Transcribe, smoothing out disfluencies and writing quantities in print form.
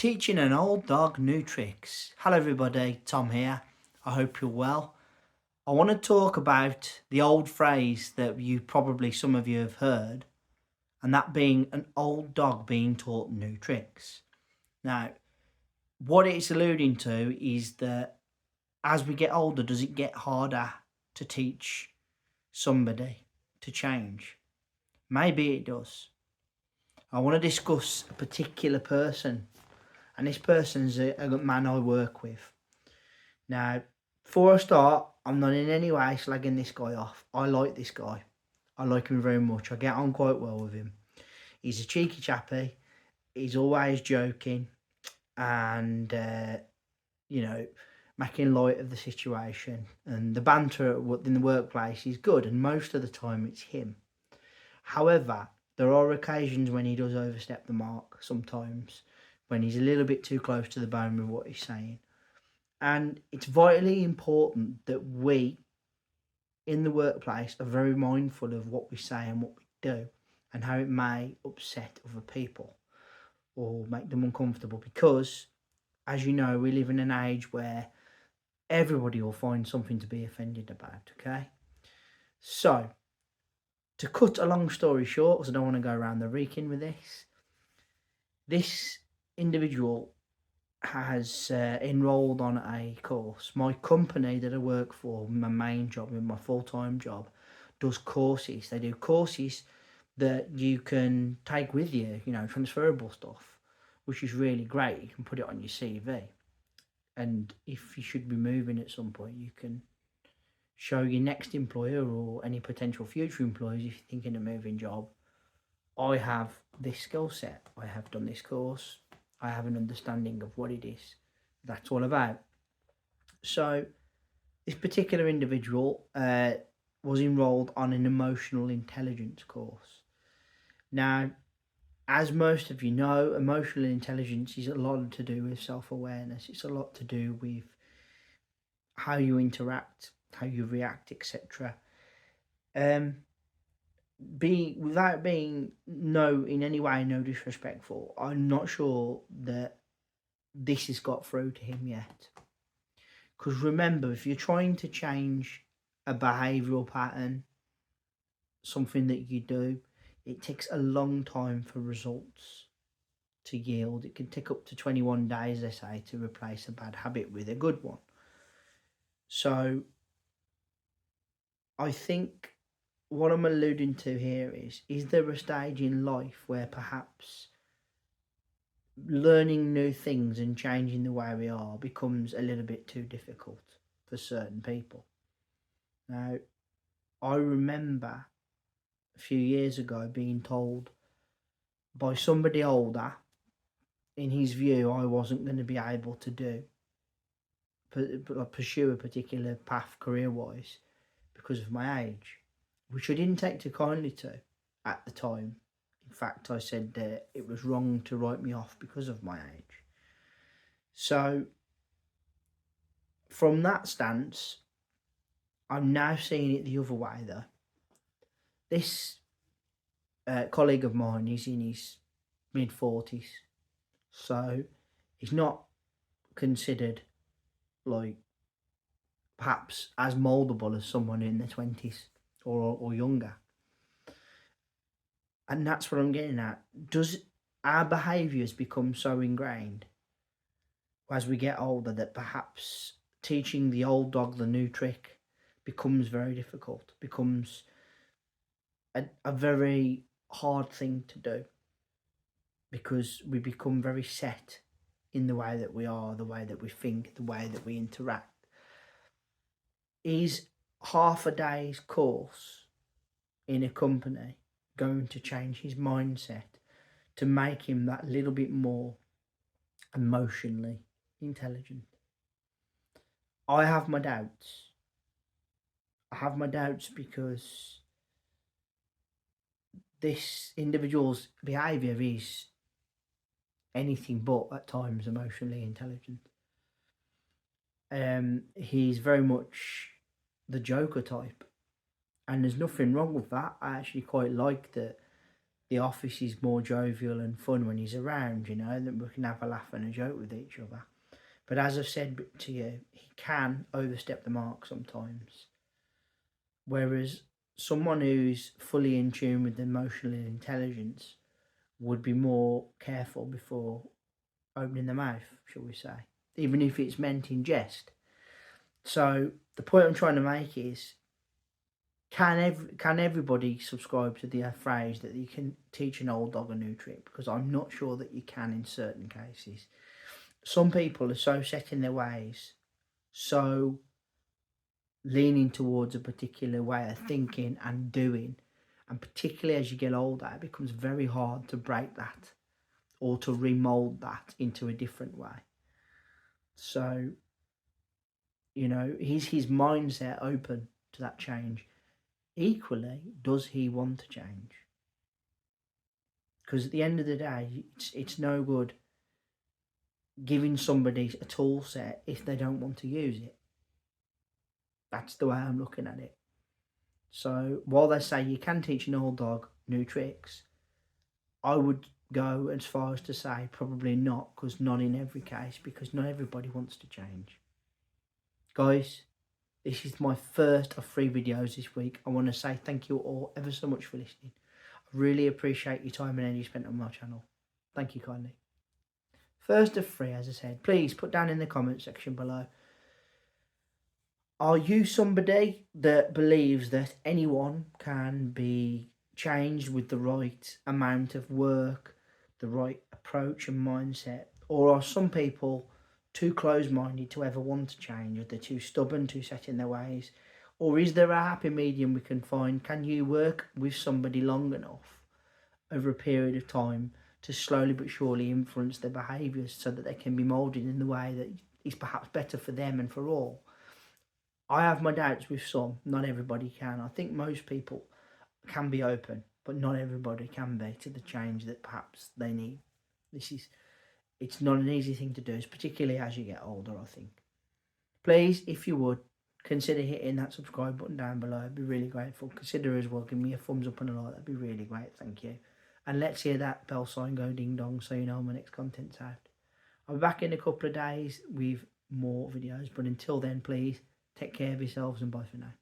Teaching an old dog new tricks. Hello, everybody. Tom here. I hope you're well. I want to talk about the old phrase that some of you have heard, and that being an old dog being taught new tricks. Now, what it's alluding to is that as we get older, does it get harder to teach somebody to change? Maybe it does. I want to discuss a particular person, and this person's a man I work with. Now, before I start, I'm not in any way slagging this guy off. I like this guy. I like him very much. I get on quite well with him. He's a cheeky chappy. He's always joking and, making light of the situation. And the banter in the workplace is good, and most of the time it's him. However, there are occasions when he does overstep the mark sometimes, when he's a little bit too close to the bone with what he's saying. And it's vitally important that we in the workplace are very mindful of what we say and what we do and how it may upset other people or make them uncomfortable because, as you know, we live in an age where everybody will find something to be offended about, okay? So, to cut a long story short, because I don't want to go around the reeking with this individual has enrolled on a course. My company that I work for, my main job, my full-time job, does courses. They do courses that you can take with you, transferable stuff, which is really great. You can put it on your CV. And if you should be moving at some point, you can show your next employer or any potential future employers, if you're thinking of moving job, I have this skill set. I have done this course. I have an understanding of what it is that's all about. So this particular individual was enrolled on an emotional intelligence course. Now, as most of you know, emotional intelligence is a lot to do with self-awareness. It's a lot to do with how you interact, how you react, etc. Without being in any way no disrespectful, I'm not sure that this has got through to him yet. Because remember, if you're trying to change a behavioural pattern, something that you do, it takes a long time for results to yield. It can take up to 21 days, they say, to replace a bad habit with a good one. So I think what I'm alluding to here is there a stage in life where perhaps learning new things and changing the way we are becomes a little bit too difficult for certain people? Now, I remember a few years ago being told by somebody older, in his view, I wasn't going to be able to pursue a particular path career-wise because of my age, which I didn't take too kindly to at the time. In fact, I said that it was wrong to write me off because of my age. So, from that stance, I'm now seeing it the other way, though. This colleague of mine is in his mid-40s, so he's not considered like perhaps as mouldable as someone in their 20s or younger. And that's what I'm getting at. Does our behaviours become so ingrained as we get older that perhaps teaching the old dog the new trick becomes very difficult, becomes a very hard thing to do, because we become very set in the way that we are, the way that we think, the way that we interact? Is half a day's course in a company going to change his mindset to make him that little bit more emotionally intelligent? I have my doubts. I have my doubts because this individual's behaviour is anything but at times emotionally intelligent. He's very much the Joker type, and there's nothing wrong with that. I actually quite like that the office is more jovial and fun when he's around, you know, and that we can have a laugh and a joke with each other. But as I've said to you, he can overstep the mark sometimes. Whereas someone who's fully in tune with emotional intelligence would be more careful before opening the mouth, shall we say, even if it's meant in jest. So the point I'm trying to make is, can everybody subscribe to the phrase that you can teach an old dog a new trick? Because I'm not sure that you can in certain cases. Some people are so set in their ways, so leaning towards a particular way of thinking and doing, and particularly as you get older, it becomes very hard to break that or to remold that into a different way. So, you know, is his mindset open to that change? Equally, does he want to change? Because at the end of the day, it's no good giving somebody a tool set if they don't want to use it. That's the way I'm looking at it. So while they say you can teach an old dog new tricks, I would go as far as to say probably not, because not in every case, because not everybody wants to change. Guys, this is my first of 3 videos this week. I want to say thank you all ever so much for listening. I really appreciate your time and energy spent on my channel. Thank you kindly. First of 3, as I said, please put down in the comment section below, are you somebody that believes that anyone can be changed with the right amount of work, the right approach and mindset? Or are some people too close-minded to ever want to change, or they're too stubborn, too set in their ways? Or is there a happy medium we can find? Can you work with somebody long enough over a period of time to slowly but surely influence their behaviours so that they can be moulded in the way that is perhaps better for them and for all? I have my doubts with some, not everybody can. I think most people can be open, but not everybody can be to the change that perhaps they need. It's not an easy thing to do, particularly as you get older, I think. Please, if you would, consider hitting that subscribe button down below. I'd be really grateful. Consider as well, give me a thumbs up and a like. That'd be really great, thank you. And let's hear that bell sign go ding dong so you know my next content's out. I'll be back in a couple of days with more videos, but until then, please, take care of yourselves and bye for now.